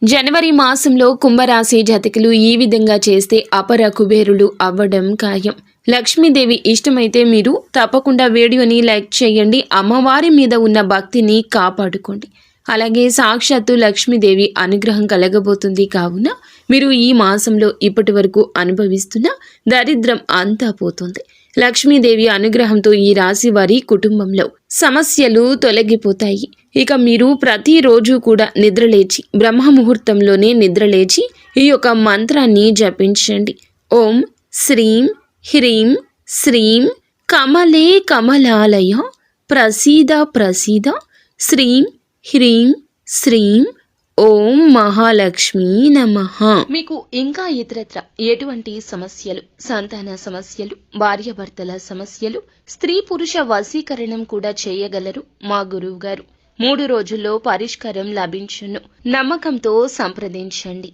జనవరి మాసంలో కుంభరాశి జాతకులు ఈ విధంగా చేస్తే అపర కుబేరులు అవ్వడం ఖాయం. లక్ష్మీదేవి ఇష్టమైతే మీరు తప్పకుండా వీడియోని లైక్ చేయండి. అమ్మవారి మీద ఉన్న భక్తిని కాపాడుకోండి. అలాగే సాక్షాత్తు లక్ష్మీదేవి అనుగ్రహం కలగబోతుంది. కావున మీరు ఈ మాసంలో ఇప్పటి వరకు అనుభవిస్తున్న దరిద్రం అంతా పోతుంది. లక్ష్మీదేవి అనుగ్రహంతో ఈ రాశి వారి కుటుంబంలో సమస్యలు తొలగిపోతాయి. ఇక మీరు ప్రతిరోజు కూడా నిద్రలేచి బ్రహ్మ ముహూర్తంలోనే నిద్రలేచి ఈ యొక్క మంత్రాన్ని జపించండి. ఓం శ్రీం హ్రీం శ్రీం కమలే కమలాలయ ప్రసీద ప్రసీద శ్రీం హ్రీం శ్రీం ఓం మహాలక్ష్మీ నమః. మీకు ఇంకా ఇతరత్ర ఎటువంటి సమస్యలు, సంతాన సమస్యలు, భార్యాభర్తల సమస్యలు, స్త్రీ పురుష వశీకరణం కూడా చేయగలరు మా గురువు గారు. 3 రోజుల్లో పరిష్కారం లభించును. నమ్మకంతో సంప్రదించండి.